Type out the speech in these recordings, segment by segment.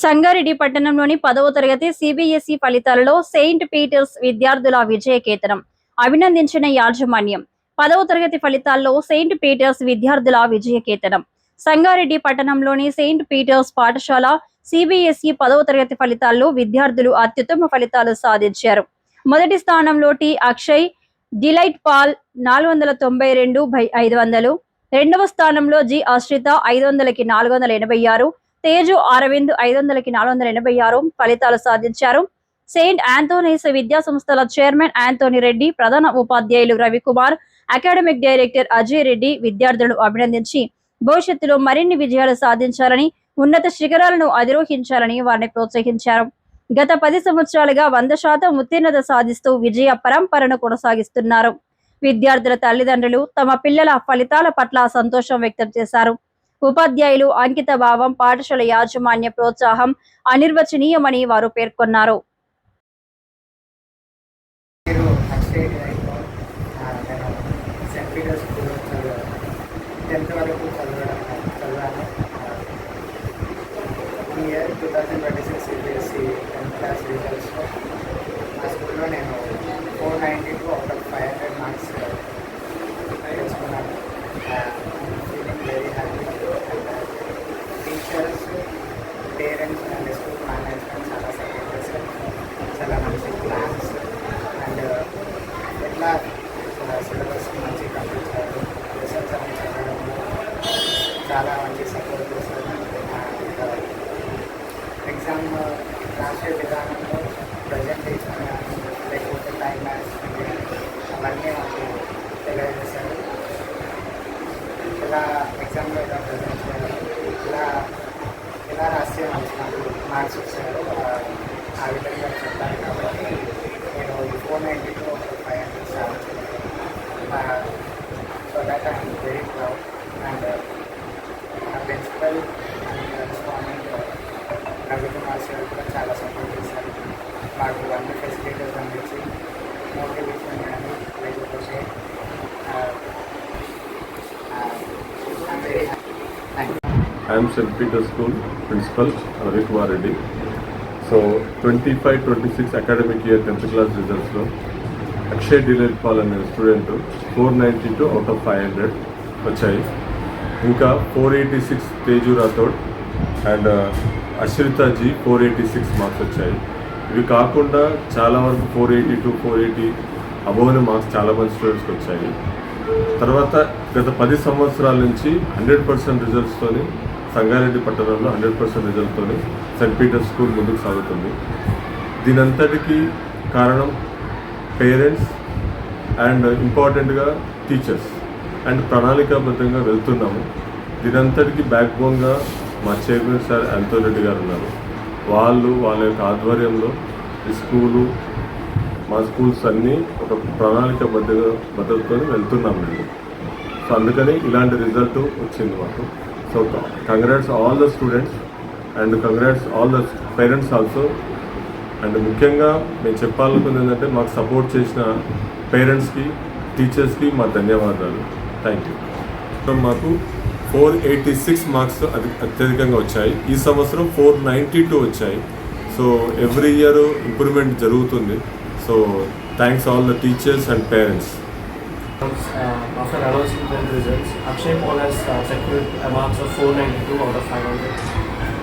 సంగారెడ్డి పట్టణంలోని 10వ తరగతి సిబిఎస్ఈ ఫలితాలలో సెయింట్ పీటర్స్ విద్యార్థుల విజయకేతనం అభినందించిన యాజమాన్యం. 10వ తరగతి ఫలితాల్లో సెయింట్ పీటర్స్ విద్యార్థుల విజయకేతనం. సంగారెడ్డి పట్టణంలోని సెయింట్ పీటర్స్ పాఠశాల సిబిఎస్ఈ 10వ తరగతి ఫలితాల్లో విద్యార్థులు అత్యుత్తమ ఫలితాలు సాధించారు. మొదటి స్థానంలో టి అక్షయ్ డిలైట్ పాల్ 492/500, రెండవ స్థానంలో జి ఆశ్రిత 500కి 486, తేజు అరవింద్ 500కి 486 ఫలితాలు సాధించారు. సెయింట్ ఆంథోనీస్ విద్యా సంస్థల చైర్మన్ ఆంథోనీ రెడ్డి, ప్రధాన ఉపాధ్యాయులు రవికుమార్, అకాడమిక్ డైరెక్టర్ అజయ్ రెడ్డి విద్యార్థులను అభినందించి భవిష్యత్తులో మరిన్ని విజయాలు సాధించాలని, ఉన్నత శిఖరాలను అధిరోహించాలని వారిని ప్రోత్సహించారు. గత 10 సంవత్సరాలుగా 100% ఉత్తీర్ణత సాధిస్తూ విజయ పరంపరను కొనసాగిస్తున్నారు. విద్యార్థుల తల్లిదండ్రులు తమ పిల్లల ఫలితాల పట్ల సంతోషం వ్యక్తం చేశారు. ఉపాధ్యాయులు అంకిత భావం, పాఠశాల యాజమాన్య ప్రోత్సాహం అనిర్వచనీయమని వారు పేర్కొన్నారు. ఇయర్ 2026 సిబిఎస్ఈ 10th క్లాస్ రిజల్ట్స్లో మా స్కూల్లో నేను 492 అవుట్ ఆఫ్ 500 మార్క్స్ తెచ్చుకున్నాను. Feeling very happy. Teachers, parents and school management చాలా సపోర్ట్ చేశారు. చాలా మంచి ప్లాన్స్ అండ్ ఎట్లా సిలబస్ మంచి కంప్లీట్ చేయాలి, రిసల్ట్స్ అన్ని చదవడంలో చాలా మంచి సపోర్ట్ చేశారు. ఎగ్జామ్ రాసే విధానంలో ప్రజెంటేషన్ కానీ లేకపోతే టైం మేనేజ్మెంట్ అవన్నీ మాకు తెలియజేశారు. ఇలా ఎగ్జామ్లో ఇలా ప్రజెంట్ చేయాలి, ఇలా రాస్తే నాకు మార్క్స్ వచ్చారు ఆ విధంగా చెప్పాను. కాబట్టి నేను 492 500 సాధించాను. So that I'm very proud. And నా ప్రిన్సిపల్ రవికుమార్ సార్ కూడా చాలా సపోర్ట్ చేశారు. మాకు అన్ని ఫెసిలిటీస్ అందించి మోటివేషన్ కానీ లేకపోతే I am St. Peter's School Principal Ravikumar Reddy. So 25-26 academic year 10th class results lo Akshay Delight Paul అనే స్టూడెంట్ 492 అవుట్ ఆఫ్ 500 వచ్చాయి. ఇంకా 486 తేజు రాథోడ్ అండ్ అశ్రిత జీ 486 మార్క్స్ వచ్చాయి. ఇవి కాకుండా చాలా వరకు 482, 480 అబోవ్ మార్క్స్ చాలా మంది స్టూడెంట్స్కి వచ్చాయి. తర్వాత గత 10 సంవత్సరాల నుంచి 100% రిజల్ట్స్తోని సంగారెడ్డి పట్టణంలో 100% రిజల్ట్తోని సెయింట్ పీటర్స్ స్కూల్ ముందుకు సాగుతుంది. దీనంతటికీ కారణం పేరెంట్స్ అండ్ ఇంపార్టెంట్గా టీచర్స్ అండ్ ప్రణాళికాబద్ధంగా వెళ్తున్నాము. దీనంతటికీ బ్యాక్ బోన్గా మా చైర్మన్ సార్ ఆంథోనీ రెడ్డి గారు ఉన్నారు. వాళ్ళ యొక్క ఆధ్వర్యంలో ఈ స్కూలు, మా స్కూల్స్ అన్నీ ఒక భద్రతతో వెళ్తున్నాం మేము. సో అందుకని ఇలాంటి రిజల్ట్ వచ్చింది మాకు. So congrats all the students and congrats all the parents also. And ముఖ్యంగా మేము చెప్పాలనుకుంది ఏంటంటే మాకు సపోర్ట్ చేసిన పేరెంట్స్కి, టీచర్స్కి మా ధన్యవాదాలు. Thank you. మాకు 486 మార్క్స్ అత్యధికంగా వచ్చాయి. ఈ సంవత్సరం 492 వచ్చాయి. సో ఎవ్రీ ఇయర్ ఇంప్రూవ్మెంట్ జరుగుతుంది. So thanks all the teachers and parents. After announcing the results, Akshay Paul has secured marks of 492 out of 500,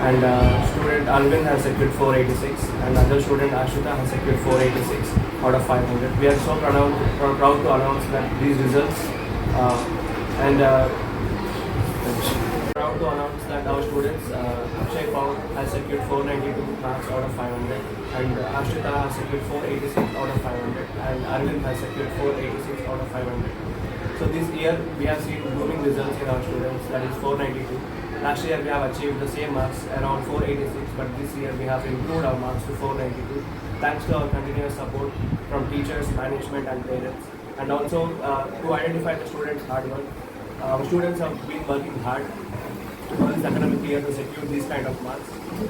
and student Alvin has secured 486, and other student Ashita has secured 486 out of 500. We are so proud to announce that these results, and proud to announce that our students Akshay Paul has secured 492 marks out of 500, and Ashita has secured 486 out of 500, and Arvind has secured 486 out of 500. So this year we have seen booming results in our students, that is 492. Last year we have achieved the same marks around 486, but this year we have improved our marks to 492 thanks to our continuous support from teachers, management and parents, and also to identify the students' hard work. Our students have been working hard for this academic year to secure these kind of marks,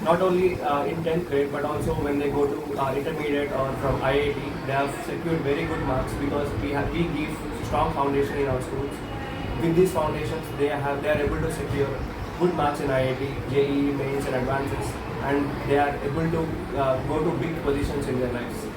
not only in 10th grade but also when they go to intermediate or from IIT. They have secured very good marks because we give strong foundation in our schools. With these foundations they are able to secure good marks in IIT, JEE, mains and advances, and they are able to go to big positions in their lives.